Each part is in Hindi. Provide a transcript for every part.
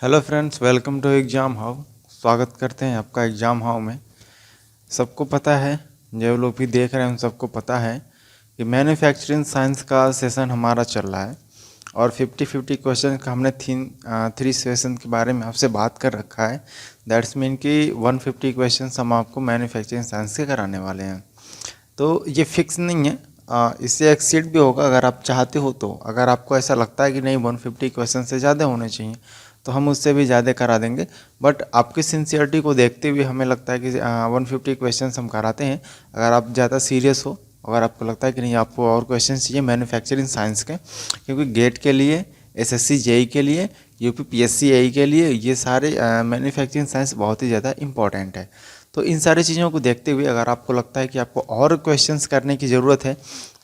Hello friends, welcome to Exam How. स्वागत करते हैं आपका एग्ज़ाम हाउ में। सबको पता है, जो लोग भी देख रहे हैं उन सबको पता है कि मैन्युफैक्चरिंग साइंस का सेशन हमारा चल रहा है और 50-50 क्वेश्चन का हमने थ्री सेशन के बारे में आपसे बात कर रखा है। दैट्स मीन कि 150 क्वेश्चन हम आपको मैन्युफैक्चरिंग साइंस के कराने वाले हैं। तो ये फिक्स नहीं है, इससे एक्सीड भी होगा अगर आप चाहते हो तो। अगर आपको ऐसा लगता है कि नहीं 150 क्वेश्चन से ज़्यादा होने चाहिए तो हम उससे भी ज़्यादा करा देंगे। बट आपकी सिंसियरिटी को देखते हुए हमें लगता है कि 150 क्वेश्चन हम कराते हैं। अगर आप ज़्यादा सीरियस हो, अगर आपको लगता है कि नहीं आपको और क्वेश्चन चाहिए मैन्युफैक्चरिंग साइंस के, क्योंकि गेट के लिए, एसएससी जेई के लिए, यूपी पीएससी एई के लिए ये सारे मैन्युफैक्चरिंग साइंस बहुत ही ज़्यादा इंपॉर्टेंट है। तो इन सारी चीज़ों को देखते हुए अगर आपको लगता है कि आपको और क्वेश्चंस करने की ज़रूरत है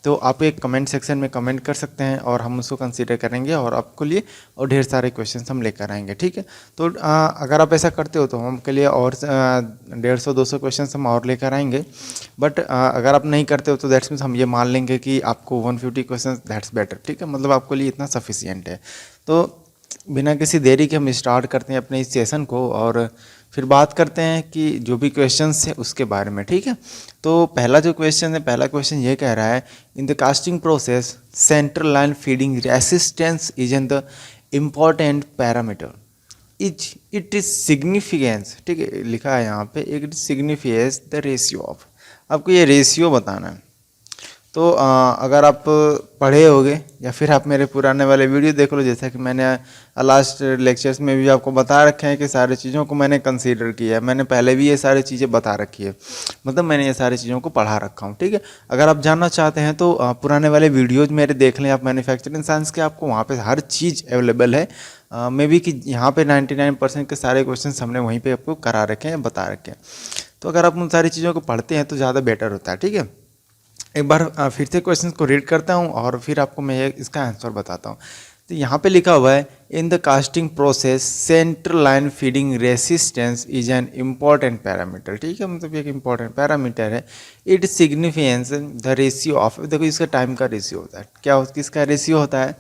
तो आप एक कमेंट सेक्शन में कमेंट कर सकते हैं और हम उसको कंसीडर करेंगे और आपके लिए और ढेर सारे क्वेश्चंस हम लेकर आएंगे। ठीक है, तो अगर आप ऐसा करते हो तो हम के लिए और 150-200 क्वेश्चंस हम और लेकर आएंगे। बट अगर आप नहीं करते हो तो दैट्स मीन्स हम ये मान लेंगे कि आपको 150 क्वेश्चन दैट्स बेटर। ठीक है, मतलब आपके लिए इतना सफिशियंट है। तो बिना किसी देरी के हम स्टार्ट करते हैं अपने इस सेशन को और फिर बात करते हैं कि जो भी क्वेश्चंस है उसके बारे में। ठीक है, तो पहला जो क्वेश्चन है, पहला क्वेश्चन ये कह रहा है, in the casting process central line feeding resistance is an the important parameter is it is significance. ठीक है, लिखा है यहाँ पे, it significance the ratio of. आपको ये रेशियो बताना है। तो अगर आप पढ़े होगे या फिर आप मेरे पुराने वाले वीडियो देख लो, जैसा कि मैंने लास्ट लेक्चर्स में भी आपको बता रखे हैं कि सारी चीज़ों को मैंने कंसीडर किया है। मैंने पहले भी ये सारी चीज़ें बता रखी है, मतलब मैंने ये सारी चीज़ों को पढ़ा रखा हूँ। ठीक है, अगर आप जानना चाहते हैं तो पुराने वाले वीडियोज मेरे देख लें आप मैन्युफैक्चरिंग साइंस के, आपको वहाँ पर हर चीज़ अवेलेबल है। मे बी कि यहाँ पे 99% के सारे क्वेश्चन हमने वहीं पे आपको करा रखे हैं, बता रखे हैं। तो अगर आप उन सारी चीज़ों को पढ़ते हैं तो ज़्यादा बेटर होता है। ठीक है, एक बार फिर से क्वेश्चन को रीड करता हूँ और फिर आपको मैं इसका आंसर बताता हूँ। तो यहाँ पे लिखा हुआ है, in the casting process central line feeding resistance is an important parameter. ठीक है, मतलब एक इम्पॉर्टेंट पैरामीटर है। It significance the ratio of, देखो इसका टाइम का रेशियो होता है। क्या किसका रेशियो होता है?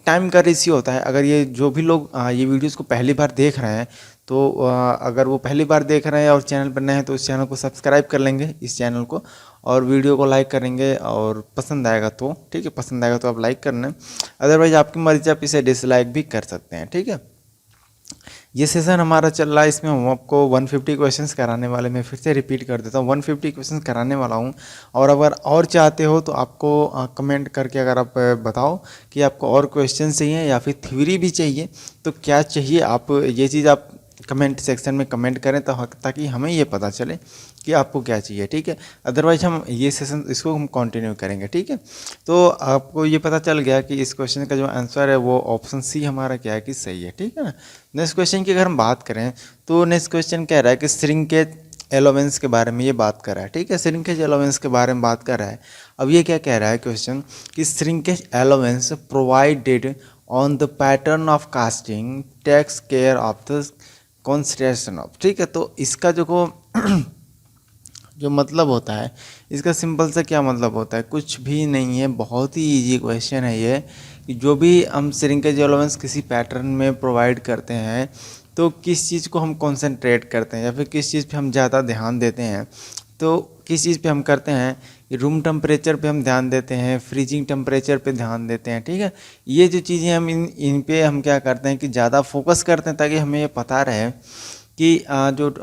टाइम का रेशियो होता है। अगर ये जो भी लोग ये वीडियोस को पहली बार देख रहे हैं तो अगर वो पहली बार देख रहे हैं और चैनल पर नए हैं तो इस चैनल को सब्सक्राइब कर लेंगे, इस चैनल को, और वीडियो को लाइक करेंगे और पसंद आएगा तो। ठीक है, पसंद आएगा तो आप लाइक करना, अदरवाइज आपकी मर्जी, आप इसे डिसलाइक भी कर सकते हैं। ठीक है, ये सेशन हमारा चल रहा है, इसमें हम आपको 150 क्वेश्चंस कराने वाले, मैं फिर से रिपीट कर देता हूँ, 150 क्वेश्चंस कराने वाला हूँ। और अगर और चाहते हो तो आपको कमेंट करके अगर आप बताओ कि आपको और क्वेश्चन चाहिए या फिर थ्योरी भी चाहिए, तो क्या चाहिए, आप ये चीज़ आप कमेंट सेक्शन में कमेंट करें तो ताकि हमें ये पता चले कि आपको क्या चाहिए। ठीक है, अदरवाइज हम ये सेशन इसको हम कंटिन्यू करेंगे। ठीक है, तो आपको ये पता चल गया कि इस क्वेश्चन का जो आंसर है वो ऑप्शन सी हमारा क्या है कि सही है। ठीक है ना। नेक्स्ट क्वेश्चन की अगर हम बात करें तो नेक्स्ट क्वेश्चन कह रहा है कि श्रिंकेज एलोवेंस के बारे में ये बात कर रहा है। ठीक है, श्रिंकेज एलोवेंस के बारे में बात कर रहा है। अब ये क्या कह रहा है क्वेश्चन कि shrinkage allowance provided on the pattern of casting takes care of the concentration of. ठीक है, तो इसका जो जो मतलब होता है, इसका सिंपल से क्या मतलब होता है, कुछ भी नहीं है, बहुत ही इजी क्वेश्चन है ये, कि जो भी हम श्रिंकेज एलोवेंस किसी पैटर्न में प्रोवाइड करते हैं तो किस चीज़ को हम कंसंट्रेट करते हैं या फिर किस चीज़ पे हम ज़्यादा ध्यान देते हैं। तो किस चीज़ पे हम करते हैं कि रूम टेम्परेचर पे हम ध्यान देते हैं, फ्रीजिंग टेम्परेचर पे ध्यान देते हैं। ठीक है, ये जो चीज़ें हम इन पे हम क्या करते हैं कि ज़्यादा फोकस करते हैं ताकि हमें ये पता रहे कि जो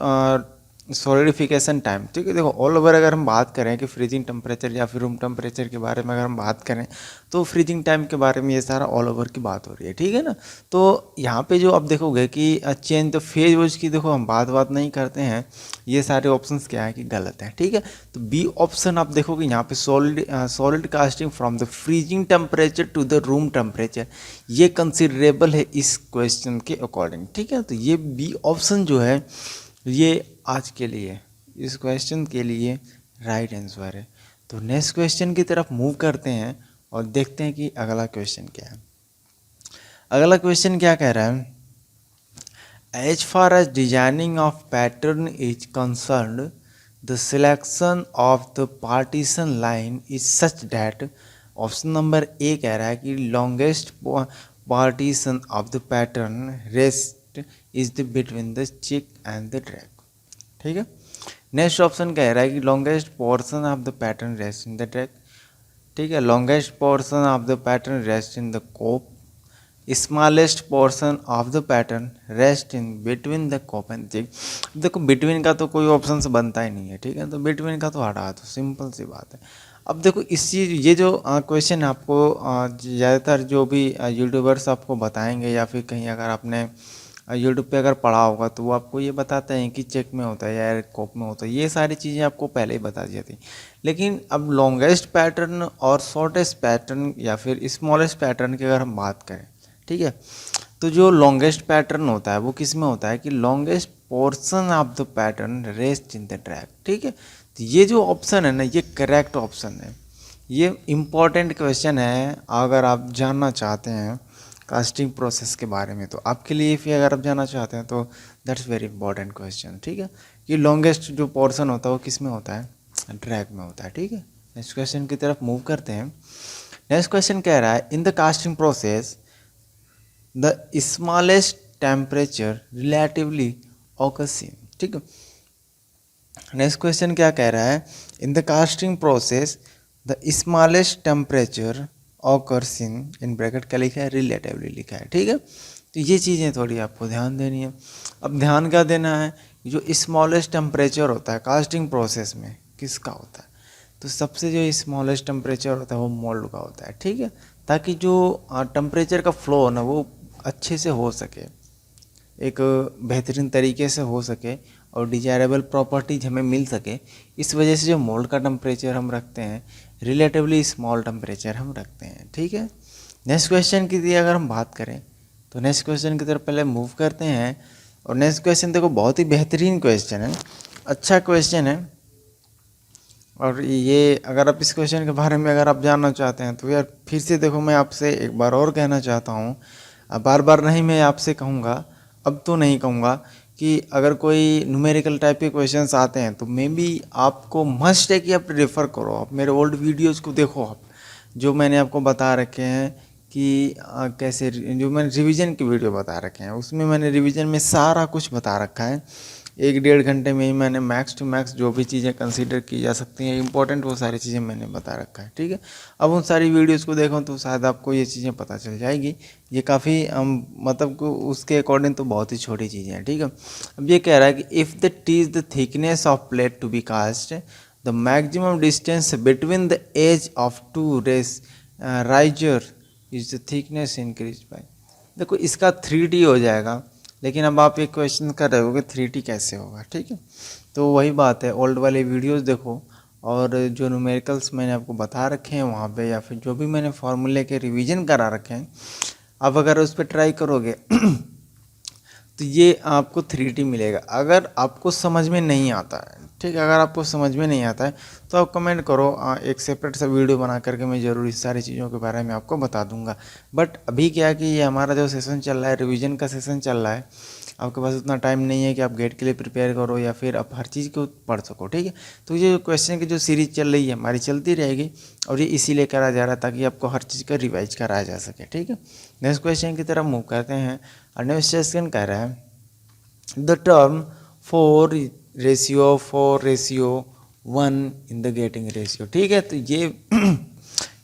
सॉलिडिफिकेशन टाइम। ठीक है, देखो ऑल ओवर अगर हम बात करें कि फ्रीजिंग टेम्परेचर या फिर रूम टेम्परेचर के बारे में अगर हम बात करें तो फ्रीजिंग टाइम के बारे में ये सारा ऑल ओवर की बात हो रही है। ठीक है ना, तो यहाँ पे जो आप देखोगे कि चेंज द फेज वोज की, देखो हम बात नहीं करते हैं, ये सारे ऑप्शंस क्या है कि गलत है। ठीक है, तो बी ऑप्शन आप देखोगे यहाँ पे solid casting from the freezing temperature to the room temperature, ये कंसिडरेबल है इस क्वेश्चन के अकॉर्डिंग। ठीक है, तो ये बी ऑप्शन जो है ये आज के लिए इस क्वेश्चन के लिए राइट आंसर है। तो नेक्स्ट क्वेश्चन की तरफ मूव करते हैं और देखते हैं कि अगला क्वेश्चन क्या है। अगला क्वेश्चन क्या कह रहा है, as far as designing of pattern is concerned the selection of the partition line is such that, option number A कह रहा है कि longest partition of the pattern rest is the between the cheek and the drag. ठीक है, नेक्स्ट ऑप्शन कह रहा है कि longest portion of the pattern rest in the drag. ठीक है, longest portion of the pattern rest in the cope, smallest portion of the pattern rest in between the cope and cheek. देखो बिटवीन का तो कोई ऑप्शन से बनता ही नहीं है, ठीक है, तो बिटवीन का तो हटा दो, सिंपल सी बात है। अब देखो इस चीज़ ये जो क्वेश्चन आपको ज़्यादातर जो भी यूट्यूबर्स आपको बताएंगे या फिर कहीं अगर आपने यूट्यूब पे अगर पढ़ा होगा तो वो आपको ये बताते हैं कि चेक में होता है या कोप में होता है, ये सारी चीज़ें आपको पहले ही बता दी थी। लेकिन अब लॉन्गेस्ट पैटर्न और शॉर्टेस्ट पैटर्न या फिर स्मॉलेस्ट पैटर्न की अगर हम बात करें, ठीक है, तो जो लॉन्गेस्ट पैटर्न होता है वो किस में होता है कि longest portion of the pattern rest in the drag. ठीक है, तो ये जो ऑप्शन है ना ये करेक्ट ऑप्शन है, ये इम्पॉर्टेंट क्वेश्चन है अगर आप जानना चाहते हैं कास्टिंग प्रोसेस के बारे में, तो आपके लिए फिर अगर आप जानना चाहते हैं तो दैट्स वेरी इंपॉर्टेंट क्वेश्चन। ठीक है, कि लॉन्गेस्ट जो पोर्शन होता है वो किस में होता है, ट्रैक में होता है। ठीक है, नेक्स्ट क्वेश्चन की तरफ मूव करते हैं। नेक्स्ट क्वेश्चन कह रहा है in the casting process the smallest temperature relatively occurs in. ठीक है, नेक्स्ट क्वेश्चन क्या कह रहा है in the casting process the smallest temperature occurs in bracket क्या लिखा है, रिलेटिवली लिखा है। ठीक है, तो ये चीज़ें थोड़ी आपको ध्यान देनी है। अब ध्यान क्या देना है, जो स्मॉलेस्ट टेम्परेचर होता है कास्टिंग प्रोसेस में किसका होता है, तो सबसे जो स्मॉलेस्ट टेम्परेचर होता है वो मोल्ड का होता है। ठीक है, ताकि जो टेम्परेचर का फ्लो ना वो अच्छे से हो सके, एक बेहतरीन तरीके से हो सके और डिजायरेबल प्रॉपर्टीज हमें मिल सके, इस वजह से जो मोल्ड का टेम्परेचर हम रखते हैं रिलेटिवली स्मॉल टेम्परेचर हम रखते हैं। ठीक है, नेक्स्ट क्वेश्चन की अगर हम बात करें तो नेक्स्ट क्वेश्चन की तरफ पहले मूव करते हैं। और नेक्स्ट क्वेश्चन देखो बहुत ही बेहतरीन क्वेश्चन है, अच्छा क्वेश्चन है, और ये अगर आप इस क्वेश्चन के बारे में अगर आप जानना चाहते हैं तो यार फिर से देखो मैं आपसे एक बार और कहना चाहता हूँ, बार बार नहीं मैं आपसे कहूँगा, अब तो नहीं कहूँगा कि अगर कोई न्यूमेरिकल टाइप के क्वेश्चंस आते हैं तो मे बी आपको मस्ट है कि आप रेफ़र करो, आप मेरे ओल्ड वीडियोस को देखो, आप जो मैंने आपको बता रखे हैं कि कैसे जो मैंने रिवीजन की वीडियो बता रखे हैं उसमें मैंने रिवीजन में सारा कुछ बता रखा है, 1-1.5 घंटे में ही मैंने मैक्स टू मैक्स जो भी चीज़ें कंसीडर की जा सकती हैं इंपॉर्टेंट वो सारी चीज़ें मैंने बता रखा है। ठीक है, अब उन सारी वीडियोस को देखो तो शायद आपको ये चीज़ें पता चल जाएगी, ये काफ़ी मतलब को उसके अकॉर्डिंग तो बहुत ही छोटी चीज़ें हैं। ठीक है, अब ये कह रहा है कि if the T is the thickness of plate to be cast the maximum distance between the edge of two race riser is the thickness increase by. देखो इसका 3D हो जाएगा, लेकिन अब आप एक क्वेश्चन कर रहे हो कि 3D कैसे होगा। ठीक है, तो वही बात है, ओल्ड वाले वीडियोस देखो और जो न्यूमेरिकल्स मैंने आपको बता रखे हैं वहाँ पे या फिर जो भी मैंने फार्मूले के रिवीजन करा रखे हैं, अब अगर उस पर ट्राई करोगे तो ये आपको 3D मिलेगा। अगर आपको समझ में नहीं आता है, ठीक है, अगर आपको समझ में नहीं आता है तो आप कमेंट करो, एक सेपरेट सा वीडियो बना करके मैं ज़रूर इस सारी चीज़ों के बारे में आपको बता दूंगा। बट अभी क्या है कि ये हमारा जो सेशन चल रहा है, रिवीजन का सेशन चल रहा है, आपके पास उतना टाइम नहीं है कि आप गेट के लिए प्रिपेयर करो या फिर आप हर चीज़ को पढ़ सको। ठीक है, तो ये क्वेश्चन की जो सीरीज चल रही है हमारी चलती रहेगी और ये इसीलिए करा जा रहा है ताकि आपको हर चीज़ का रिवाइज कराया जा सके। ठीक है, नेक्स्ट क्वेश्चन की तरफ मूव करते हैं। और नेक्स्ट क्वेश्चन कह रहा है the term 4:1 in the getting ratio. ठीक है, तो ये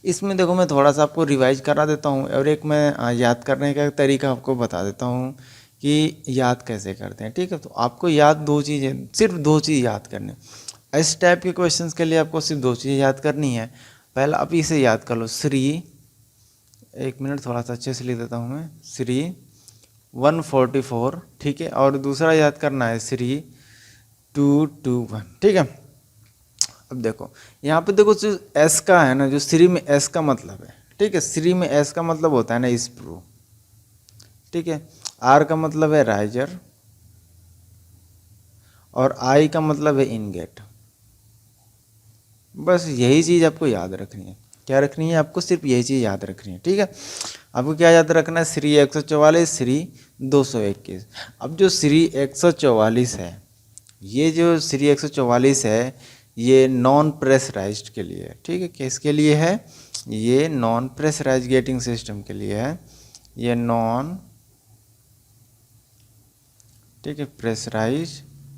इसमें देखो मैं थोड़ा सा आपको रिवाइज करा देता हूँ और एक मैं याद करने का तरीका आपको बता देता हूँ कि याद कैसे करते हैं। ठीक है, तो आपको याद 2 चीज़ें, सिर्फ 2 चीज़ याद करनी। इस टाइप के क्वेश्चंस के लिए आपको सिर्फ 2 चीज़ें याद करनी है। पहला आप इसे याद कर लो, श्री, एक मिनट थोड़ा सा अच्छे से लिख देता हूँ मैं, श्री 144। ठीक है, और दूसरा याद करना है श्री 221। ठीक है, अब देखो यहाँ पे देखो जो एस का है ना, जो श्री में एस का मतलब है, ठीक है, श्री में एस का मतलब होता है ना स्प्रू। ठीक है, आर का मतलब है राइजर और आई का मतलब है इनगेट। बस यही चीज़ आपको याद रखनी है। क्या रखनी है आपको, सिर्फ यही चीज़ याद रखनी है। ठीक है, आपको क्या याद रखना है, श्री 144, श्री 221। अब जो श्री 144 है, ये जो श्री 144 है ये नॉन प्रेशराइज्ड के लिए है। ठीक है, किसके लिए है, ये नॉन प्रेशराइज गेटिंग सिस्टम के लिए है, ये नॉन ठीक है, प्रेशराइज,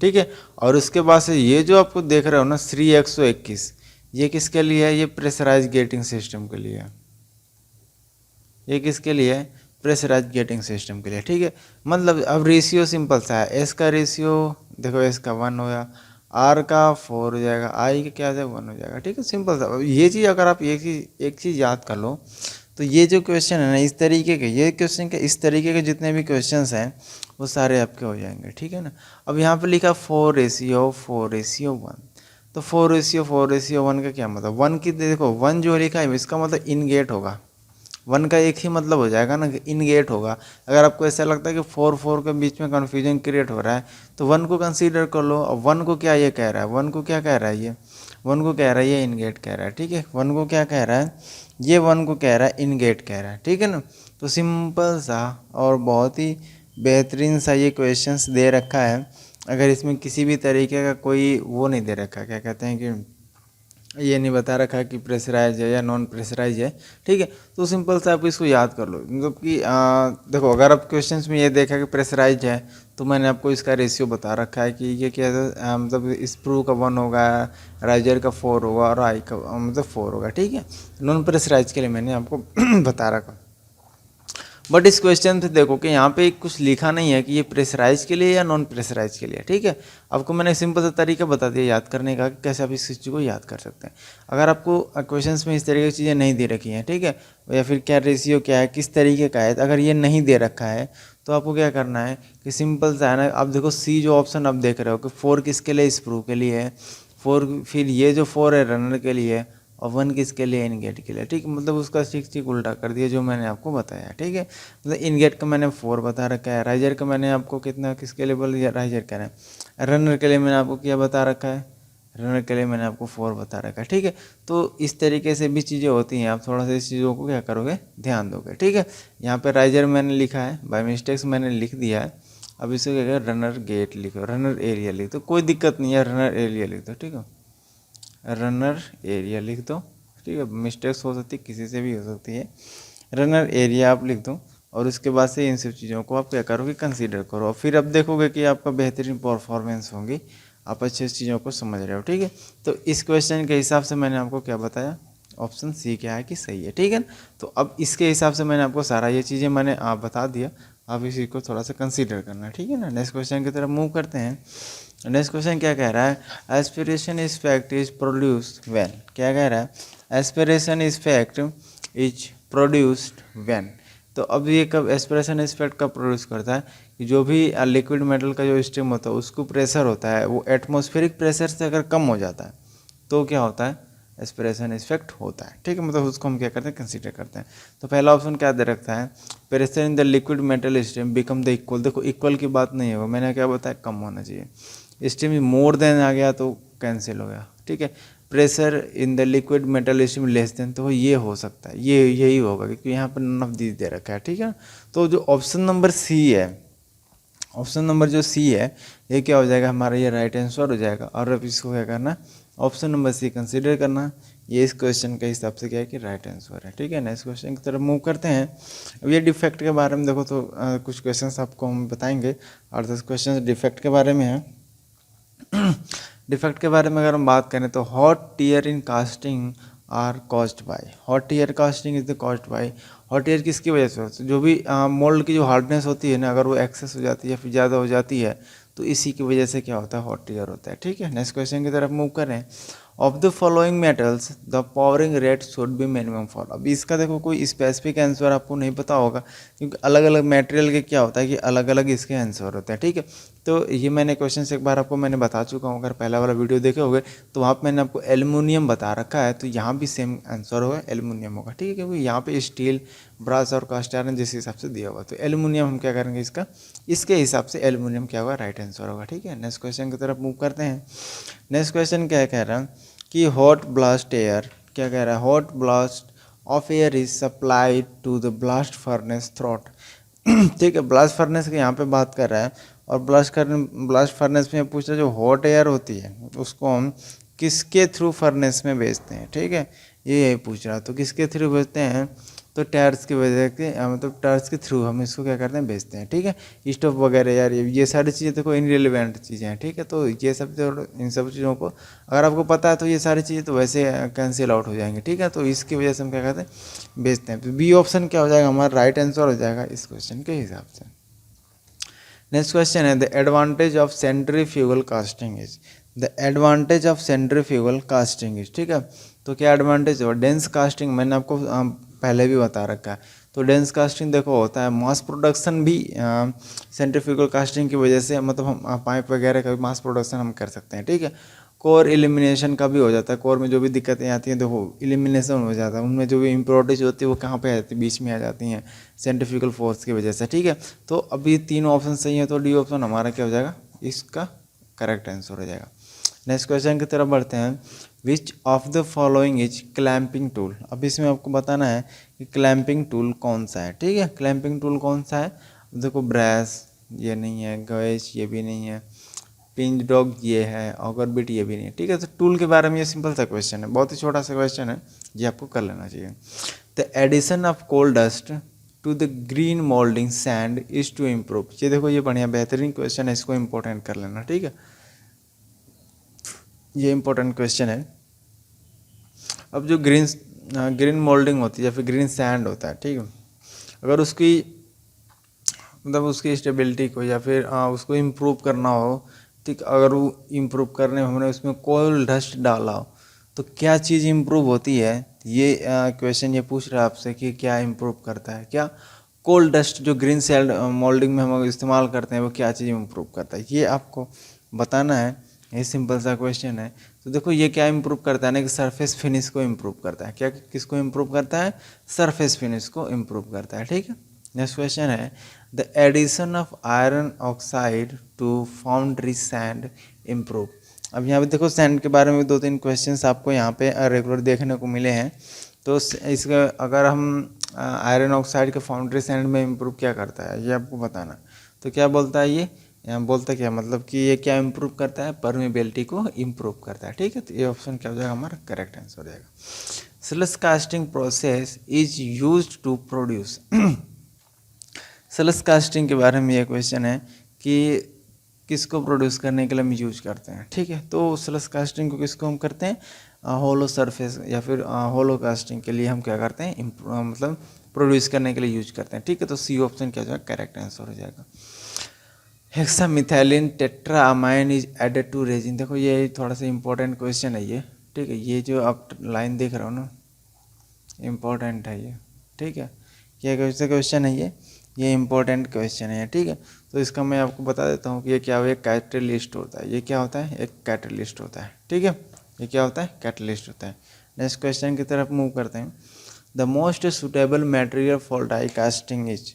ठीक है। और उसके बाद से ये जो आपको देख रहे हो ना श्री 121, ये किसके लिए है? ये प्रेशराइज गेटिंग सिस्टम के लिए है। ये किसके लिए है? प्रेशराइज गेटिंग सिस्टम के लिए, ठीक है। मतलब अब रेशियो सिंपल सा है, एस का रेशियो देखो, एस का 1 हो गया, आर का 4 हो जाएगा, आई का क्या हो जाएगा 1 हो जाएगा, ठीक है, सिंपल सा। अब ये चीज़ अगर आप एक चीज़ याद कर लो, तो ये जो क्वेश्चन है ना इस तरीके के, ये क्वेश्चन के इस तरीके के जितने भी क्वेश्चंस हैं वो सारे आपके हो जाएंगे, ठीक है ना। अब यहाँ पे लिखा 4:4:1, तो 4:4:1 का क्या मतलब? 1 की देखो 1 जो लिखा है इसका मतलब इन गेट होगा, 1 का एक ही मतलब हो जाएगा ना कि इन गेट होगा। अगर आपको ऐसा लगता है कि 4 के बीच में कन्फ्यूजन क्रिएट हो रहा है तो 1 को कंसीडर कर लो। अब 1 को क्या ये कह रहा है? 1 को क्या कह रहा है? ये 1 को कह रहा है ये इन गेट कह रहा है, ठीक है। 1 को क्या कह रहा है? ये 1 को कह रहा है इन गेट कह रहा है, ठीक है ना। तो सिंपल सा और बहुत ही बेहतरीन सा ये क्वेश्चंस दे रखा है। अगर इसमें किसी भी तरीके का कोई वो नहीं दे रखा, क्या कहते हैं कि ये नहीं बता रखा है कि प्रेशराइज है या नॉन प्रेशराइज है, ठीक है। तो सिंपल से आप इसको याद कर लो, मतलब कि देखो अगर आप क्वेश्चंस में ये देखा कि प्रेशराइज है तो मैंने आपको इसका रेशियो बता रखा है कि ये क्या है, मतलब स्प्रू का 1 होगा, राइजर का 4 होगा और आई का मतलब 4 होगा, ठीक है। नॉन प्रेशराइज के लिए मैंने आपको बता रखा। बट इस क्वेश्चन से देखो कि यहाँ पे कुछ लिखा नहीं है कि ये प्रेशराइज के लिए या नॉन प्रेशराइज के लिए, ठीक है। आपको मैंने सिंपल सा तरीका बता दिया याद करने का कि कैसे आप इस चीज़ को याद कर सकते हैं। अगर आपको क्वेश्चंस में इस तरीके की चीज़ें नहीं दे रखी हैं, ठीक है, या फिर क्या रेशियो क्या है, किस तरीके का है, अगर ये नहीं दे रखा है तो आपको क्या करना है कि सिंपल सा है ना, आप देखो सी जो ऑप्शन आप देख रहे हो कि 4 किसके लिए? स्प्रू के लिए है 4, फिर ये जो 4 है रनर के लिए और 1 किसके लिए? इन गेट के लिए, ठीक है। मतलब उसका ठीक उल्टा कर दिया जो मैंने आपको बताया, ठीक है। मतलब इन गेट का मैंने 4 बता रखा है, राइजर का मैंने आपको कितना किसके लिए बोल दिया? राइजर कह रहे हैं। रनर के लिए मैंने आपको क्या बता रखा है? रनर के लिए मैंने आपको 4 बता रखा है, ठीक है। तो इस तरीके से भी चीज़ें होती हैं, आप थोड़ा सा इस चीज़ों को क्या करोगे? ध्यान दोगे, ठीक है। यहाँ पर राइजर मैंने लिखा है, बाई मिस्टेक्स मैंने लिख दिया है। अब इसको क्या करें? रनर गेट लिखो, रनर एरिया लिख दो, कोई दिक्कत नहीं है, रनर एरिया लिख दो, ठीक है। रनर एरिया लिख दो, ठीक है। मिस्टेक्स हो सकती है, किसी से भी हो सकती है। रनर एरिया आप लिख दो और उसके बाद से इन सब चीज़ों को आप क्या करोगे? कंसीडर करो और फिर अब देखोगे कि आपका बेहतरीन परफॉर्मेंस होगी, आप अच्छे चीज़ों को समझ रहे हो, ठीक है। तो इस क्वेश्चन के हिसाब से मैंने आपको क्या बताया? ऑप्शन सी क्या है कि सही है, ठीक है। तो अब इसके हिसाब से मैंने आपको सारा ये चीज़ें मैंने आप बता दिया, आप इसी को थोड़ा सा कंसीडर करना, ठीक है ना। नेक्स्ट क्वेश्चन की तरफ मूव करते हैं। नेक्स्ट क्वेश्चन क्या कह रहा है? Aspiration is fact is produced when, क्या कह रहा है? Aspiration is fact is produced when. तो अब ये कब एस्पिरेशन इज फैक्ट कब प्रोड्यूस करता है? कि जो भी लिक्विड मेटल का जो स्ट्रीम होता है उसको प्रेशर होता है, वो एटमॉस्फेरिक प्रेशर से अगर कम हो जाता है तो क्या होता है? एस्पिरेशन इफेक्ट होता है, ठीक है। मतलब उसको हम क्या करते हैं? कंसीडर करते हैं। तो पहला ऑप्शन क्या दे रखता है? Pressure in the liquid metal stream become the equal. देखो इक्वल की बात नहीं होगा, मैंने क्या बताया? कम होना चाहिए। स्ट्रीम मोर देन आ गया तो कैंसिल हो गया, ठीक है। Pressure in the liquid metal stream less than, तो ये हो सकता है, ये यही होगा क्योंकि यहाँ पर नन ऑफ दीज दे रखा है, ठीक है। तो जो ऑप्शन नंबर सी है, ऑप्शन नंबर जो सी है ये क्या हो जाएगा? हमारा ये राइट आंसर हो जाएगा। और अब इसको क्या करना? ऑप्शन नंबर सी कंसीडर करना। ये इस क्वेश्चन के हिसाब से क्या है कि राइट आंसर है, ठीक है। नेक्स्ट क्वेश्चन की तरफ मूव करते हैं। अब ये डिफेक्ट के बारे में देखो तो कुछ क्वेश्चंस आपको हम बताएंगे और 10 क्वेश्चन डिफेक्ट के बारे में है। डिफेक्ट के बारे में अगर हम बात करें तो hot tear in casting are caused by, hot tear casting is the caused by. Hot tear किसकी वजह से होती है? जो भी मोल्ड की जो हार्डनेस होती है ना, अगर वो एक्सेस हो जाती है फिर ज़्यादा हो जाती है तो इसी की वजह से क्या होता है? हॉट टीयर होता है, ठीक है। नेक्स्ट क्वेश्चन की तरफ मूव करें। Of the following metals the powering rate should be minimum for. अब इसका देखो कोई स्पेसिफिक आंसर आपको नहीं पता होगा क्योंकि अलग अलग मटेरियल के क्या होता है कि अलग अलग इसके आंसर होते हैं, ठीक है। तो ये मैंने क्वेश्चन एक बार आपको मैंने बता चुका हूँ, अगर पहला वाला वीडियो देखे होगे तो वहाँ पर मैंने आपको एल्युमिनियम बता रखा है, तो यहाँ भी सेम आंसर होगा, एल्युमिनियम होगा, ठीक है। क्योंकि यहाँ पे स्टील, ब्रास और कास्ट आयरन जिस हिसाब से दिया हुआ, तो एल्युमिनियम हम क्या करेंगे इसका, इसके हिसाब से एल्युमिनियम क्या होगा? राइट आंसर होगा, ठीक है। नेक्स्ट क्वेश्चन की तरफ मूव करते हैं। नेक्स्ट क्वेश्चन क्या कह रहा है कि हॉट ब्लास्ट एयर, क्या कह रहा है? Hot blast of air is supplied to the blast furnace throat, ठीक है। ब्लास्ट फर्नेस की यहाँ पे बात कर रहा है और ब्लास्ट फर्नेस में पूछ रहा है जो हॉट एयर होती है उसको हम किसके थ्रू फर्नेस में भेजते हैं, ठीक है। ये यही पूछ रहा है, तो किसके थ्रू भेजते हैं? तो टायर्स की वजह के मतलब टायर्स के थ्रू हम इसको क्या करते हैं, भेजते हैं। ठीक है, स्टोव वगैरह यार ये सारी चीज़ें देखो इनरिलेवेंट चीज़ें हैं। ठीक है, तो ये सब इन सब चीज़ों को अगर आपको पता है तो ये सारी चीज़ें तो वैसे कैंसिल आउट हो जाएंगी। ठीक है, तो इसकी वजह से हम क्या करते हैं, भेजते हैं। तो बी ऑप्शन क्या हो जाएगा, हमारा राइट आंसर हो जाएगा इस क्वेश्चन के हिसाब से। नेक्स्ट क्वेश्चन है the advantage of centrifugal casting is, the advantage of centrifugal casting is. ठीक है, तो क्या एडवांटेज है, डेंस कास्टिंग मैंने आपको पहले भी बता रखा है। तो डेंस कास्टिंग देखो होता है, मास प्रोडक्शन भी सेंट्रीफ्यूगल कास्टिंग की वजह से, मतलब हम पाइप वगैरह का भी मास प्रोडक्शन हम कर सकते हैं। ठीक है, कोर एलिमिनेशन का भी हो जाता है, कोर में जो भी दिक्कतें आती हैं देखो एलिमिनेशन हो जाता है, उनमें जो भी इम्प्योरिटीज होती है वो कहाँ पे आ जाती है, बीच में आ जाती हैं सेंट्रीफ्यूगल फोर्स की वजह से। ठीक है, तो अभी तीनों ऑप्शन सही है, तो डी ऑप्शन हमारा क्या हो जाएगा, इसका करेक्ट आंसर हो जाएगा। नेक्स्ट क्वेश्चन की तरफ बढ़ते हैं, विच of the following is clamping tool. अब इसमें आपको बताना है कि क्लैंपिंग टूल कौन सा है। ठीक है, क्लैंपिंग टूल कौन सा है, देखो ब्रैस ये नहीं है, गैस ये भी नहीं है, पिंच डॉग ये है, ऑगर बिट ये भी नहीं है। ठीक है, तो टूल के बारे में ये सिंपल सा क्वेश्चन है, बहुत ही छोटा सा क्वेश्चन है, ये आपको कर लेना चाहिए। The addition of coal dust to the green moulding sand is to improve. ये देखो ये बढ़िया बेहतरीन क्वेश्चन है, इसको इंपॉर्टेंट कर लेना। ठीक है, ये इंपॉर्टेंट क्वेश्चन है। अब जो ग्रीन मोल्डिंग होती है या फिर ग्रीन सैंड होता है, ठीक है, अगर उसकी मतलब उसकी स्टेबिलिटी को या फिर उसको इम्प्रूव करना हो, ठीक, अगर वो इम्प्रूव करने में हमने उसमें कोल डस्ट डाला हो तो क्या चीज़ इम्प्रूव होती है, ये क्वेश्चन ये पूछ रहा है आपसे कि क्या इम्प्रूव करता है, क्या कोल डस्ट जो ग्रीन सेल्ड मोल्डिंग में हम इस्तेमाल करते हैं वो क्या चीज़ इम्प्रूव करता है, ये आपको बताना है। ये सिंपल सा क्वेश्चन है। तो देखो ये क्या इम्प्रूव करता है ना, कि सरफेस फिनिश को इम्प्रूव करता है। क्या किसको इम्प्रूव करता है, सरफेस फिनिश को इम्प्रूव करता है। ठीक है, नेक्स्ट क्वेश्चन है the addition of iron oxide to foundry sand improve. अब यहाँ पे देखो सैंड के बारे में 2-3 क्वेश्चंस आपको यहाँ पे रेगुलर देखने को मिले हैं। तो इसका अगर हम आयरन ऑक्साइड के फाउंड्री सैंड में इम्प्रूव क्या करता है ये आपको बताना। तो क्या बोलता है ये, यहाँ बोलता क्या मतलब कि ये क्या इम्प्रूव करता है, परमेबिलिटी को इम्प्रूव करता है। ठीक है, तो ये ऑप्शन क्या हो जाएगा, हमारा करेक्ट आंसर हो जाएगा। Slush casting process is used to produce. Slush casting के बारे में ये क्वेश्चन है कि किसको प्रोड्यूस करने के लिए हम यूज करते हैं। ठीक है, तो स्लश कास्टिंग को किसको हम करते हैं, होलो सरफेस या फिर होलो कास्टिंग के लिए हम क्या करते हैं, मतलब प्रोड्यूस करने के लिए यूज करते हैं। ठीक है, तो सी ऑप्शन क्या हो जाएगा, करेक्ट आंसर हो जाएगा। Hexamethylene tetramine is added to resin. देखो ये थोड़ा सा इंपॉर्टेंट क्वेश्चन है ये। ठीक है, ये जो आप लाइन देख रहे हो ना, इम्पोर्टेंट है ये। ठीक है, क्या कैसे क्वेश्चन है ये इंपॉर्टेंट क्वेश्चन है। ठीक है, तो इसका मैं आपको बता देता हूँ कि ये क्या है, कैटलिस्ट होता है। ये क्या होता है, एक कैटलिस्ट होता है। ठीक है, ये क्या होता है, कैटलिस्ट होता है। नेक्स्ट क्वेश्चन की तरफ मूव करते हैं। The most suitable material for die casting is,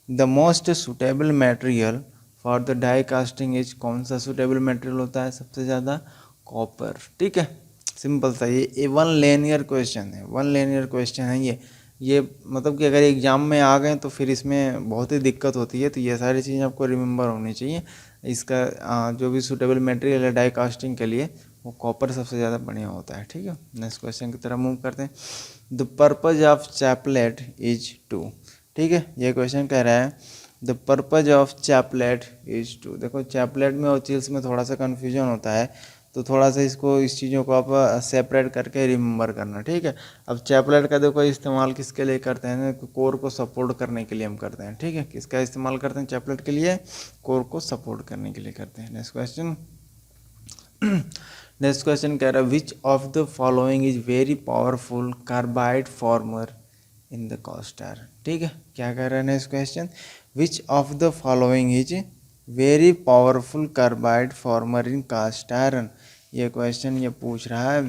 the most suitable material for the die casting is, कौन सा सुटेबल मटेरियल होता है सबसे ज़्यादा, कॉपर। ठीक है, सिंपल सा ये वन लेनियर क्वेश्चन है, वन लेनियर क्वेश्चन है ये मतलब कि अगर एग्जाम में आ गए तो फिर इसमें बहुत ही दिक्कत होती है। तो ये सारी चीज़ें आपको रिमेंबर होनी चाहिए। इसका जो भी सूटेबल मटेरियल है डाई कास्टिंग के लिए वो कॉपर सबसे ज़्यादा बढ़िया होता है। ठीक है, नेक्स्ट क्वेश्चन की तरफ मूव करते हैं। The purpose of chaplet is to. ठीक है, ये क्वेश्चन कह रहा है the purpose of chaplet is to. देखो चैपलेट में और चिल्स में थोड़ा सा कन्फ्यूजन होता है, तो थोड़ा सा इसको इस चीज़ों को आप सेपरेट करके रिमेंबर करना। ठीक है, अब चैपलेट का देखो इस्तेमाल किसके लिए करते हैं, कोर को सपोर्ट करने के लिए हम करते हैं। ठीक है, किसका इस्तेमाल करते हैं चैपलेट के लिए, कोर को सपोर्ट करने के लिए करते हैं। नेक्स्ट क्वेश्चन नेक्स्ट क्वेश्चन कह रहा है which of the following is very powerful carbide former in the cast iron. ठीक है, क्या कह रहा है next question, which of the following is very powerful carbide former in cast iron. ये क्वेश्चन ये पूछ रहा है।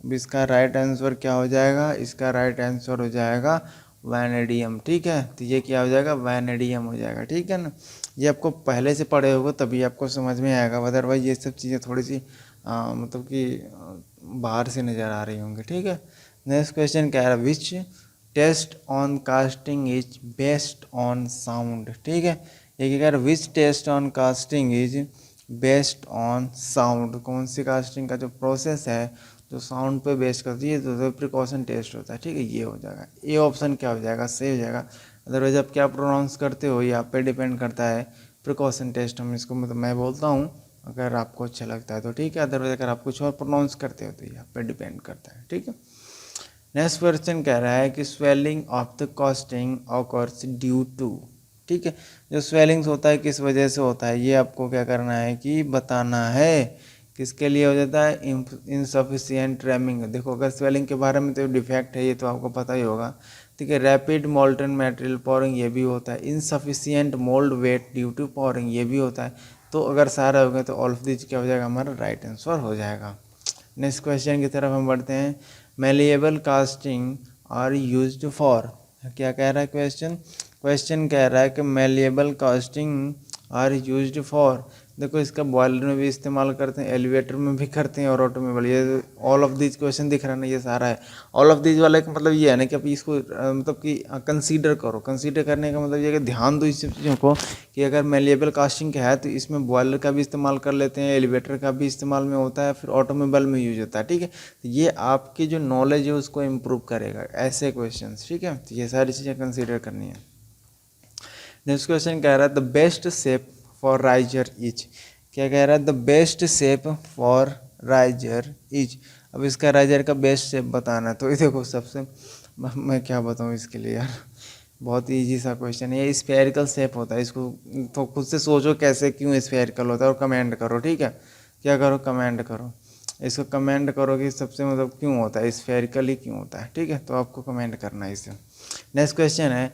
अब इसका राइट आंसर क्या हो जाएगा, इसका राइट आंसर हो जाएगा वैनेडियम। ठीक है, तो ये क्या हो जाएगा, वैनेडियम हो जाएगा। ठीक है ना, ये आपको पहले से पढ़े होगा तभी आपको समझ में आएगा, अदरवाइज ये सब चीज़ें थोड़ी सी मतलब कि बाहर से नज़र आ रही होंगी। ठीक है, नेक्स्ट क्वेश्चन क्या है, which test on casting is based on sound. ठीक है, ये क्या कह रहा है, which test on casting is based on sound. कौन सी कास्टिंग का जो प्रोसेस है जो साउंड पे बेस करती है, तो प्रिकॉशन टेस्ट होता है, ठीक है, ये हो जाएगा। ए ऑप्शन क्या हो जाएगा, सही हो जाएगा। अदरवाइज आप क्या प्रोनाउंस करते हो ये आप पे डिपेंड करता है। प्रिकॉशन टेस्ट हम इसको मतलब मैं बोलता हूँ, अगर आपको अच्छा लगता है तो ठीक है, अदरवाइज अगर आप कुछ और प्रोनाउंस करते हो तो ये आप पे डिपेंड करता है, ठीक है। नेक्स्ट क्वेश्चन कह रहा है कि swelling of the casting occurs due to, ठीक है, जो स्वेलिंग्स होता है किस वजह से होता है, ये आपको क्या करना है कि बताना है। किसके लिए हो जाता है, इनसफिशियंट रैमिंग। देखो अगर स्वेलिंग के बारे में तो डिफेक्ट है ये तो आपको पता ही होगा, ठीक है। रैपिड मोल्टन मटेरियल पॉरिंग ये भी होता है। Insufficient mould weight due to pouring ये भी होता है। तो अगर सारा हो गया तो ऑल ऑफ दिस क्या हो जाएगा, हमारा राइट आंसर हो जाएगा। नेक्स्ट क्वेश्चन की तरफ हम बढ़ते हैं। Malleable casting are used for, क्या कह रहा है क्वेश्चन कह रहा है कि malleable casting are used for. देखो इसका बॉयलर में भी इस्तेमाल करते हैं, एलिवेटर में भी करते हैं और ऑटोमोबाइल। ये ऑल ऑफ दीज क्वेश्चन दिख रहा है ना, ये सारा है। ऑल ऑफ दीज वाले का मतलब ये है ना कि आप इसको मतलब कि कंसीडर करो। कंसीडर करने का मतलब ये कि ध्यान दो इस चीज़ों को कि अगर मेलिएबल कास्टिंग का है तो इसमें बॉयलर का भी इस्तेमाल कर लेते हैं, एलिवेटर का भी इस्तेमाल में होता है, फिर ऑटोमोबाइल में यूज होता है, ठीक है। तो ये आपकी जो नॉलेज है उसको इम्प्रूव करेगा ऐसे क्वेश्चन, ठीक है। तो ये सारी चीज़ें कंसिडर करनी है। नेक्स्ट क्वेश्चन कह रहा है the best shape for riser is, क्या कह रहा है, the best shape for riser is. अब इसका राइजर का बेस्ट शेप बताना है, तो ये देखो सबसे मैं क्या बताऊँ इसके लिए यार, बहुत ईजी सा क्वेश्चन है। ये स्फेरिकल शेप होता है, इसको तो खुद से सोचो कैसे क्यों स्फेरिकल होता है और कमेंट करो, ठीक है। क्या करो, कमेंट करो, इसको कमेंट करो कि सबसे मतलब क्यों होता है, स्फेरिकल ही क्यों होता है, ठीक है। तो आपको कमेंट करना है इसे। नेक्स्ट क्वेश्चन है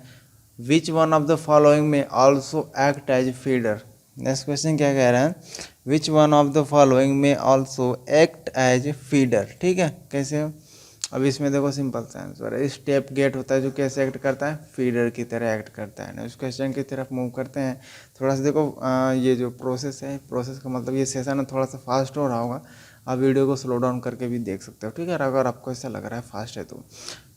which one of the following में also act as feeder. Next question क्या कह रहा है, which one of the following में ऑल्सो एक्ट एज फीडर, ठीक है। कैसे हो, अब इसमें देखो सिंपल सा आंसर है। स्टेप गेट होता है जो कैसे एक्ट करता है, फीडर की तरह एक्ट करता है। नेक्स्ट क्वेश्चन की तरफ मूव करते हैं। थोड़ा सा देखो ये जो प्रोसेस है, प्रोसेस का मतलब ये सेशन है थोड़ा सा फास्ट हो रहा होगा, आप वीडियो को स्लो डाउन करके भी देख सकते हो, ठीक है, अगर आपको ऐसा लग रहा है फास्ट है तो।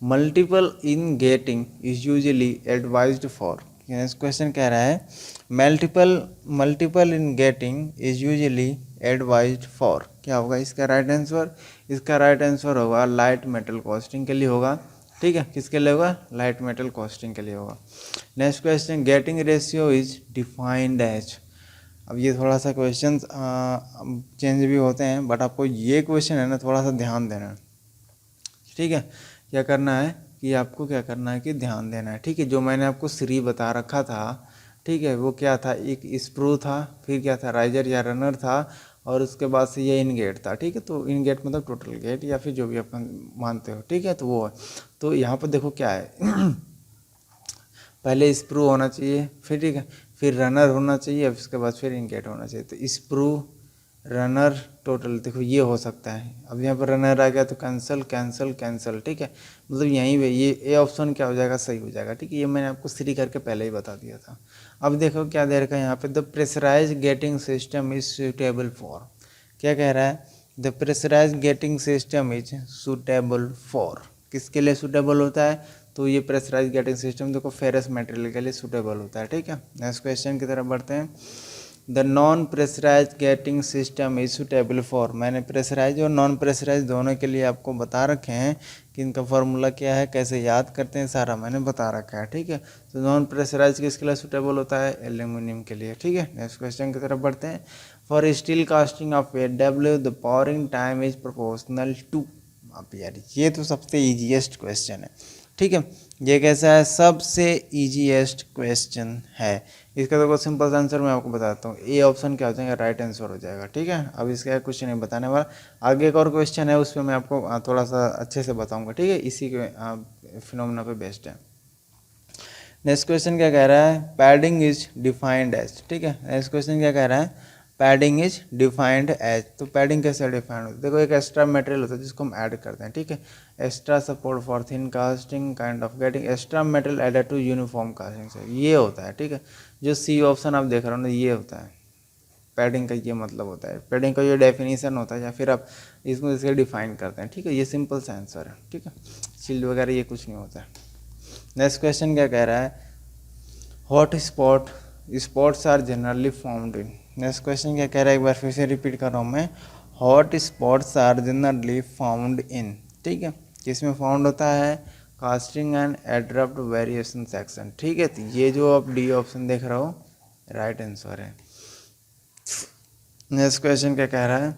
Multiple in getting is usually advised for, next question कह रहा है multiple in getting is usually advised for, क्या होगा इसका राइट आंसर, इसका राइट आंसर होगा लाइट मेटल कॉस्टिंग के लिए होगा, ठीक है। किसके लिए होगा, लाइट मेटल कॉस्टिंग के लिए होगा। Next question gating ratio is defined as. अब ये थोड़ा सा क्वेश्चन चेंज भी होते हैं, बट आपको ये क्वेश्चन है ना थोड़ा सा ध्यान देना है, ठीक है। क्या करना है कि आपको क्या करना है कि ध्यान देना है, ठीक है। जो मैंने आपको श्री बता रखा था, ठीक है, वो क्या था, एक स्प्रू था, फिर क्या था, राइजर या रनर था, और उसके बाद से ये इन गेट था, ठीक है। तो इन गेट मतलब टोटल गेट या फिर जो भी आप मानते हो, ठीक है। तो वो है, तो यहाँ पर देखो क्या है पहले स्प्रू होना चाहिए, फिर ठीक है, फिर रनर होना चाहिए, उसके बाद फिर इनगेट होना चाहिए। तो स्प्रू रनर टोटल देखो ये हो सकता है। अब यहाँ पर रनर आ गया तो कैंसिल कैंसिल कैंसिल, ठीक है, मतलब यहीं पे ये ए ऑप्शन क्या हो जाएगा, सही हो जाएगा, ठीक है। ये मैंने आपको श्री करके पहले ही बता दिया था। अब देखो क्या दे रखा है यहाँ पे, the pressurise gating system is suitable for, क्या कह रहा है, the pressurise gating system is suitable for, किसके लिए सुटेबल होता है, तो ये प्रेशराइज गेटिंग सिस्टम देखो फेरस मटेरियल के लिए सूटेबल होता है, ठीक है। नेक्स्ट क्वेश्चन की तरफ बढ़ते हैं। The non pressurise gating system is suitable for, मैंने प्रेशराइज और नॉन प्रेशराइज दोनों के लिए आपको बता रखे हैं कि इनका फॉर्मूला क्या है, कैसे याद करते हैं, सारा मैंने बता रखा है, ठीक है। तो नॉन प्रेशराइज किसके लिए सूटेबल होता है, एल्यूमिनियम के लिए, ठीक है। नेक्स्ट क्वेश्चन की तरफ बढ़ते हैं। For steel casting of AW the pouring time is proportional to, अब यार ये तो सबसे ईजीएस्ट क्वेश्चन है, ठीक है। ये कैसा है, सबसे ईजीएस्ट क्वेश्चन है। इसका तो सिंपल आंसर मैं आपको बताता हूँ, ए ऑप्शन क्या हो जाएगा, राइट आंसर हो जाएगा, ठीक है। अब इसका कुछ नहीं बताने वाला, आगे एक और क्वेश्चन है उस पर मैं आपको थोड़ा सा अच्छे से बताऊँगा, ठीक है, इसी के फिनोमेना पे बेस्ड है। नेक्स्ट क्वेश्चन क्या कह रहा है, पैडिंग इज डिफाइंड एज, ठीक है। नेक्स्ट क्वेश्चन क्या कह रहा है, पैडिंग इज डिफाइंड एज, तो पैडिंग कैसे डिफाइंड होता है, देखो एक एक्स्ट्रा मटेरियल होता है जिसको हम ऐड करते हैं, ठीक है। Extra support for thin casting kind of gating extra material added to uniform casting से, ये होता है, ठीक है। जो सी ऑप्शन आप देख रहे हो ना, ये होता है पैडिंग का, ये मतलब होता है पैडिंग का, ये डेफिनेशन होता है, या फिर आप इसको इसके डिफाइन करते हैं, ठीक है। ये सिंपल सा आंसर है, ठीक है, चिल्ड वगैरह ये कुछ नहीं होता है। नेक्स्ट क्वेश्चन क्या कह रहा है, hot spots are generally formed in, next question क्या कह रहा है, एक बार फिर से रिपीट कर रहा हूँ मैं, hot spots are generally found in, ठीक है, किसमें फाउंड होता है, casting and abrupt variation section, ठीक है। तो ये जो आप डी ऑप्शन देख रहे हो राइट आंसर है। नेक्स्ट क्वेश्चन क्या कह रहा है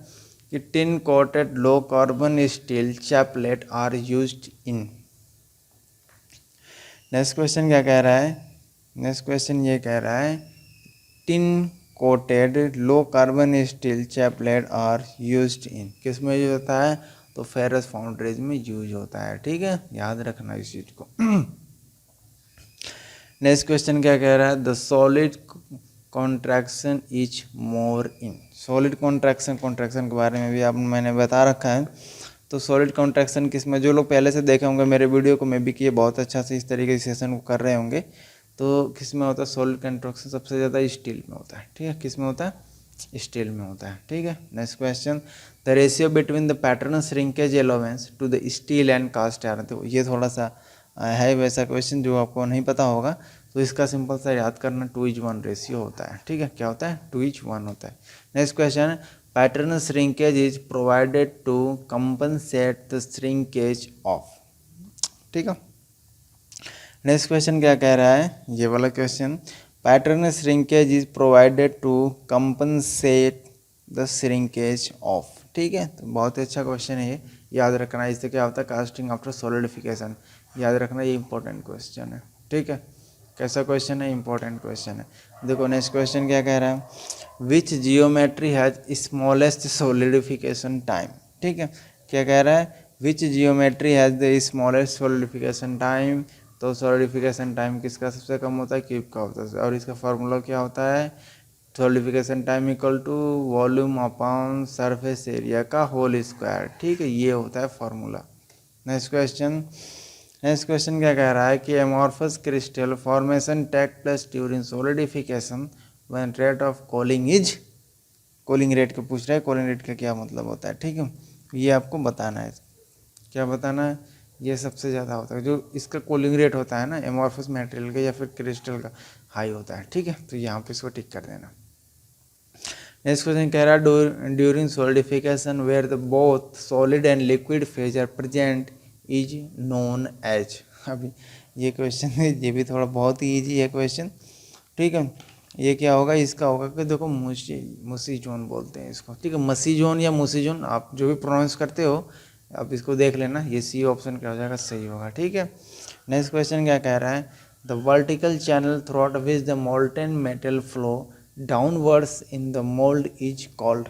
कि tin coated low carbon steel chaplet are used in. Next question क्या कह रहा है, नेक्स्ट क्वेश्चन ये कह रहा है tin coated low carbon steel chaplet are used in, किस में यूज होता है, तो फेरस फाउंड्रीज में यूज होता है, ठीक है, याद रखना इस चीज को। नेक्स्ट क्वेश्चन क्या कह रहा है, the solid contraction is more in. Solid contraction, contraction के बारे में भी आप मैंने बता रखा है। तो सॉलिड कॉन्ट्रैक्शन किस में, जो लोग पहले से देखे होंगे मेरे वीडियो को मैं भी किए बहुत अच्छा से इस तरीके से सेशन को कर रहे होंगे, तो किस में होता है, सॉलिड कॉन्ट्रैक्शन सबसे ज़्यादा स्टील में होता है, ठीक है, किस में होता है, स्टील में होता है, ठीक है। Next question, the ratio between the pattern shrinkage allowance to the steel and cast iron. तो ये थोड़ा सा है वैसा क्वेश्चन जो आपको नहीं पता होगा, तो इसका सिंपल सा याद करना 2:1 रेशियो होता है, ठीक है, क्या होता है, 2:1 होता है। Next question, pattern shrinkage is provided to compensate the shrinkage of, ठीक है। नेक्स्ट क्वेश्चन क्या कह रहा है, ये वाला question, pattern shrinkage is provided to compensate the shrinkage of, ठीक है। तो बहुत ही अच्छा क्वेश्चन है ये, याद रखना। इससे क्या होता है, कास्टिंग आफ्टर सॉलिडिफिकेशन, याद रखना, ये इंपॉर्टेंट क्वेश्चन है, ठीक है। कैसा क्वेश्चन है, इंपॉर्टेंट क्वेश्चन है। देखो नेक्स्ट क्वेश्चन क्या कह रहा है, which geometry has smallest solidification time, ठीक है, क्या कह रहा है, which geometry has the smallest solidification time. तो सॉलिडिफिकेशन टाइम किसका सबसे कम होता है, क्यूब का होता है, और इसका फार्मूला क्या होता है, solidification time equal to volume upon surface area का होल स्क्वायर, ठीक है, ये होता है formula. Next question, next question क्या कह रहा है कि amorphous crystal formation take place during solidification when rate of cooling is, cooling rate को पूछ रहा है, कूलिंग रेट का क्या मतलब होता है, ठीक है, ये आपको बताना है, क्या बताना है, ये सबसे ज़्यादा होता है, जो इसका कूलिंग रेट होता है ना एमॉर्फस मटेरियल का या फिर क्रिस्टल का, हाई होता है, ठीक है। तो यहाँ पे इसको टिक कर देना। नेक्स्ट क्वेश्चन कह रहा है during solidification where the both solid and liquid phase are present is known as. अभी ये क्वेश्चन है, ये भी थोड़ा बहुत ही ईजी है क्वेश्चन, ठीक है। ये क्या होगा, इसका होगा कि देखो मुसी जोन बोलते हैं इसको, ठीक है, मसी जोन या मुसी जोन, आप जो भी प्रोनाउंस करते हो अब इसको देख लेना, ये सी ऑप्शन क्या हो जाएगा, सही होगा, ठीक है। नेक्स्ट क्वेश्चन क्या कह रहा है, the vertical channel through which the molten metal flow downwards in the mould is called.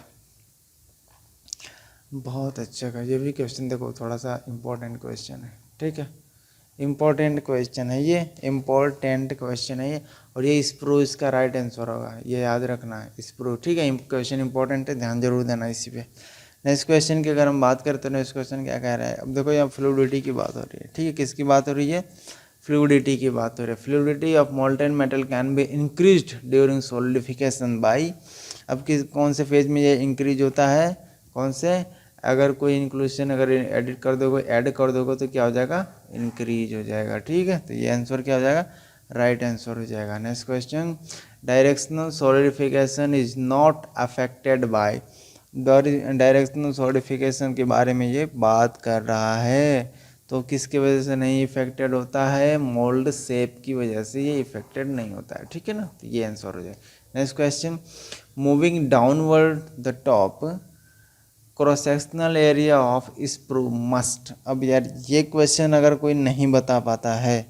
बहुत अच्छा का ये भी क्वेश्चन, देखो थोड़ा सा इम्पोर्टेंट क्वेश्चन है, ठीक है, इम्पोर्टेंट क्वेश्चन है ये, इम्पोर्टेंट क्वेश्चन है ये, और ये स्प्रू इसका राइट आंसर होगा, ये याद रखना है, स्प्रू, ठीक है, क्वेश्चन इंपॉर्टेंट है, ध्यान जरूर देना इसी पे। नेक्स्ट क्वेश्चन की अगर हम बात करते हैं, नेक्स्ट क्वेश्चन क्या कह रहा है, अब देखो यहाँ फ्लूइडिटी की बात हो रही है, ठीक है, किसकी बात हो रही है, फ्लूइडिटी की बात हो रही है। Fluidity of molten metal can be increased during solidification by, अब किस कौन से फेज में ये इंक्रीज होता है, कौन से, अगर कोई इंक्लूशन अगर एडिट कर दोगे, ऐड कर दोगे तो क्या हो जाएगा, इंक्रीज हो जाएगा, ठीक है। तो ये आंसर क्या हो जाएगा, राइट आंसर हो जाएगा। Next question, directional solidification is not affected by, directional solidification के बारे में ये बात कर रहा है, तो किसकी वजह से नहीं इफेक्टेड होता है, मोल्ड शेप की वजह से ये इफेक्टेड नहीं होता है, ठीक है ना, तो ये आंसर हो जाएगा। Next question, moving downward the top cross sectional area of sprue must. अब यार ये क्वेश्चन अगर कोई नहीं बता पाता है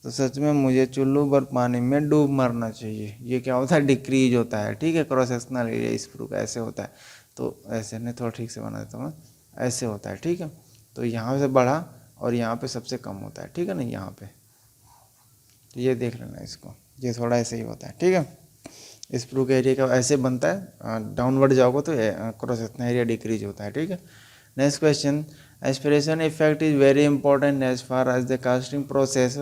तो सच में मुझे चुल्लू भर पानी में डूब मरना चाहिए। ये क्या होता है, डिक्रीज होता है, ठीक है, क्रॉस सेक्शनल एरिया स्प्रू का ऐसे होता है, तो ऐसे नहीं, थोड़ा ठीक से बना देता हूँ, ऐसे होता है, ठीक है। तो यहाँ से बढ़ा और यहाँ पे सबसे कम होता है, ठीक है ना, यहाँ पे, तो ये देख लेना इसको, ये थोड़ा ऐसे ही होता है, ठीक है। स्प्रू का एरिया का ऐसे बनता है, डाउनवर्ड जाओगे तो क्रॉस सेक्शनल एरिया डिक्रीज होता है, ठीक है। Next question, aspiration effect is very important as far as the casting process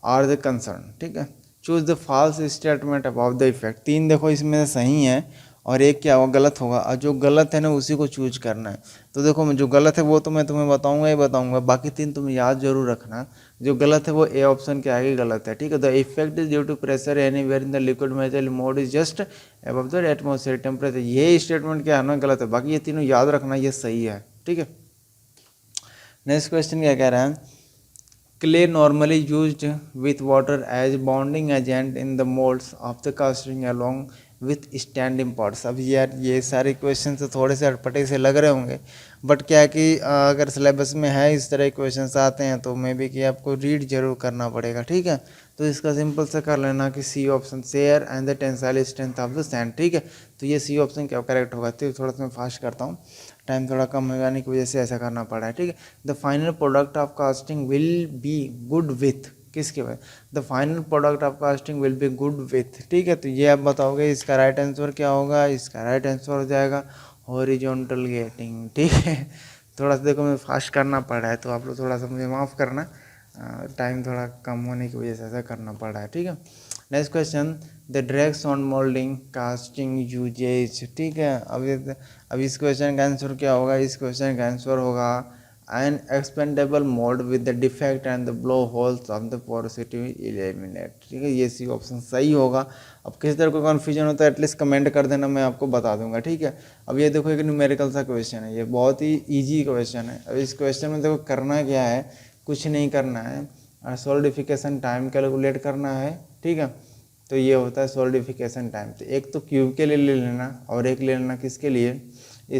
are the concern, ठीक है। Choose the false statement about the effect. तीन देखो इसमें सही है और एक क्या होगा, गलत होगा, और जो गलत है ना उसी को चूज करना है। तो देखो जो गलत है वो तो मैं तुम्हें बताऊंगा ही बताऊंगा, बाकी 3 तुम याद जरूर रखना। जो गलत है वो ए ऑप्शन के आगे गलत है, ठीक है। The effect is due to pressure anywhere in the liquid metal mould is just above the atmospheric temperature, ये स्टेटमेंट क्या है ना गलत है, बाकी ये तीनों याद रखना, ये सही है, ठीक है। नेक्स्ट क्वेश्चन क्या कह रहा है, clay normally used with water as bonding agent in the molds of the casting along with standing parts। अब यार ये सारे क्वेश्चन तो थोड़े से अटपटे से लग रहे होंगे, बट क्या है कि अगर सिलेबस में है इस तरह के क्वेश्चंस आते हैं तो मे बी कि आपको रीड जरूर करना पड़ेगा, ठीक है। तो इसका सिंपल से कर लेना कि C option, shear and the tensile strength of the sand, ठीक है। तो ये सी ऑप्शन क्या करेक्ट होगा। तो थोड़ा सा मैं फास्ट करता हूँ, टाइम थोड़ा कम हो जाने की वजह से ऐसा करना पड़ा है, ठीक है। The final product of casting will be good with, किसके वजह, the final product of casting will be good with, ठीक है। तो ये आप बताओगे इसका राइट आंसर क्या होगा, इसका राइट आंसर हो जाएगा हॉरिजॉन्टल गेटिंग, ठीक है। थोड़ा सा देखो मैं फास्ट करना पड़ा है तो आप लोग थोड़ा सा मुझे माफ़ करना, टाइम थोड़ा कम होने की वजह से ऐसा करना पड़ा है, ठीक है। Next question, the drags on moulding casting uses, ठीक है। अब इस क्वेश्चन का आंसर क्या होगा, इस क्वेश्चन का आंसर होगा an expendable mould with the defect and the blow holes of the porosity eliminate, ठीक है। ये सी ऑप्शन सही होगा। अब किस तरह को कन्फ्यूजन होता है एटलीस्ट कमेंट कर देना, मैं आपको बता दूंगा, ठीक है। अब ये देखो एक न्यूमेरिकल सा क्वेश्चन है, ये बहुत ही ईजी क्वेश्चन है। अब इस क्वेश्चन में देखो करना क्या है, कुछ नहीं करना है, सॉलिडिफिकेशन टाइम कैलकुलेट करना है, ठीक है। तो ये होता है सॉलिडिफिकेशन टाइम। तो एक तो क्यूब के लिए ले लेना और एक ले लेना किसके लिए,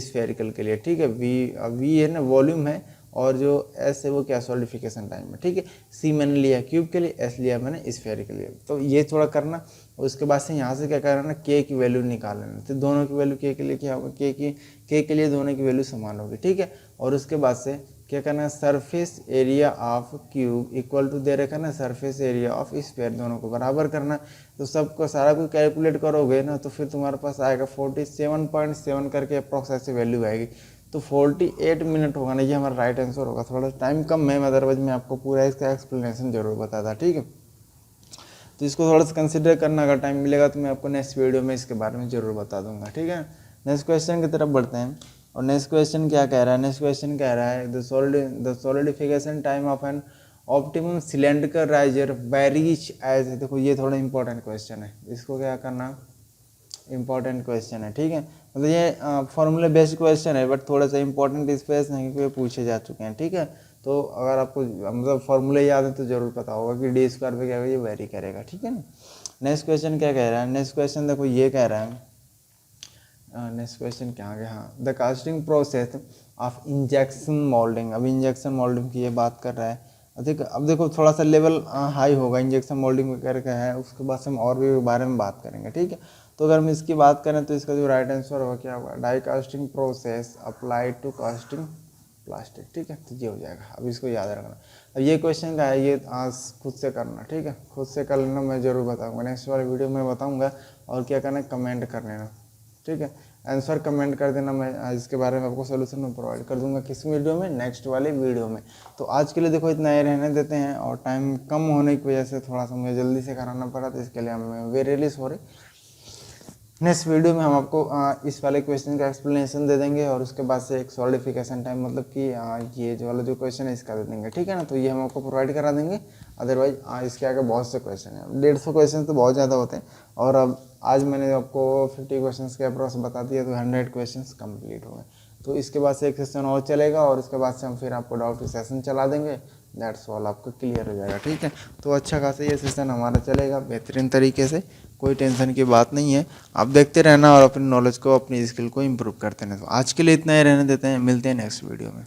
स्फेरिकल के लिए, ठीक है। वी है ना वॉल्यूम है, और जो एस है वो क्या सॉलिडिफिकेशन टाइम है, ठीक है। सी मैंने लिया क्यूब के लिए, एस लिया मैंने स्फेयर के लिए। तो ये थोड़ा करना, उसके बाद से यहाँ से क्या करना, के की वैल्यू निकाल लेना। तो दोनों की वैल्यू के लिए क्या होगा, के के लिए दोनों की वैल्यू समान होगी, ठीक है। और उसके बाद से क्या करना है, surface area of cube equal to दे रखा ना सरफेस एरिया ऑफ स्फेयर, दोनों को बराबर करना। तो सबको सारा कुछ कैलकुलेट करोगे ना तो फिर तुम्हारे पास आएगा 47.7 करके अप्रॉक्स ऐसी वैल्यू आएगी। तो 48 मिनट होगा ना, ये हमारा राइट आंसर होगा। थोड़ा टाइम कम है, अदरवाइज मैं आपको पूरा इसका एक्सप्लेनेशन जरूर बताता, ठीक है। तो इसको थोड़ा सा कंसिडर करना, अगर टाइम मिलेगा तो मैं आपको नेक्स्ट वीडियो में इसके बारे में ज़रूर बता दूंगा, ठीक है। नेक्स्ट क्वेश्चन की तरफ बढ़ते हैं, और नेक्स्ट क्वेश्चन क्या कह रहा है, नेक्स्ट क्वेश्चन कह रहा है the solidification time of an optimum cylindrical riser varies as, देखो ये थोड़ा इंपॉर्टेंट क्वेश्चन है, इसको क्या करना, इंपॉर्टेंट क्वेश्चन है, ठीक है। मतलब ये फॉर्मूला बेस्ड क्वेश्चन है, बट थोड़ा सा इंपॉर्टेंट स्पेस नहीं क्योंकि पूछे जा चुके हैं, ठीक है। तो अगर आपको मतलब फॉर्मूले याद है तो जरूर पता होगा कि डी स्क्वायर पे क्या होगा, ये वेरी करेगा, ठीक है ना। नेक्स्ट क्वेश्चन क्या कह रहा है, नेक्स्ट क्वेश्चन देखो ये कह रहा है, नेक्स्ट क्वेश्चन क्या आ गया, हाँ, the casting process of injection moulding. अब इंजेक्शन मोल्डिंग की ये बात कर रहा है। अब देखो थोड़ा सा लेवल हाई होगा, इंजेक्शन मोल्डिंग करके है, उसके बाद से हम और भी बारे में बात करेंगे, ठीक है। तो अगर हम इसकी बात करें तो इसका जो राइट आंसर होगा क्या होगा, die casting process applied to casting plastic, ठीक है। तो ये हो जाएगा, अब इसको याद रखना। अब ये क्वेश्चन का है, ये आज खुद से करना, ठीक है, खुद से कर लेना, मैं ज़रूर बताऊंगा नेक्स्ट वाले वीडियो में बताऊंगा। और क्या करना है, कमेंट कर लेना, ठीक है, आंसर कमेंट कर देना, मैं इसके बारे में आपको सोल्यूशन में प्रोवाइड कर दूंगा किस वीडियो में, नेक्स्ट वाले वीडियो में। तो आज के लिए देखो इतना ही रहने देते हैं, और टाइम कम होने की वजह से थोड़ा सा मुझे जल्दी से कराना पड़ा, तो इसके लिए हम वेरी सॉरी। नेक्स्ट वीडियो में हम आपको इस वाले क्वेश्चन का एक्सप्लेनेशन दे देंगे, और उसके बाद से एक सॉलिडिफिकेशन टाइम मतलब कि ये जो वाला जो क्वेश्चन है इसका दे देंगे, ठीक है ना। तो ये हम आपको प्रोवाइड करा देंगे। अदरवाइज इसके आगे बहुत से क्वेश्चन हैं, 150 क्वेश्चन तो बहुत ज़्यादा होते हैं, और अब आज मैंने आपको 50 क्वेश्चन के अप्रॉक्स बता दिया, तो 100 क्वेश्चन कंप्लीट हो गए। तो इसके बाद से एक सेशन और चलेगा, और उसके बाद से हम फिर आपको डाउट की सेशन चला देंगे, दैट्स ऑल, आपको क्लियर हो जाएगा, ठीक है। तो अच्छा खासा ये सेशन हमारा चलेगा बेहतरीन तरीके से, कोई टेंशन की बात नहीं है। आप देखते रहना और अपनी नॉलेज को, अपनी स्किल को इम्प्रूव करते रहना। तो आज के लिए इतना ही रहने देते हैं, मिलते हैं नेक्स्ट वीडियो में।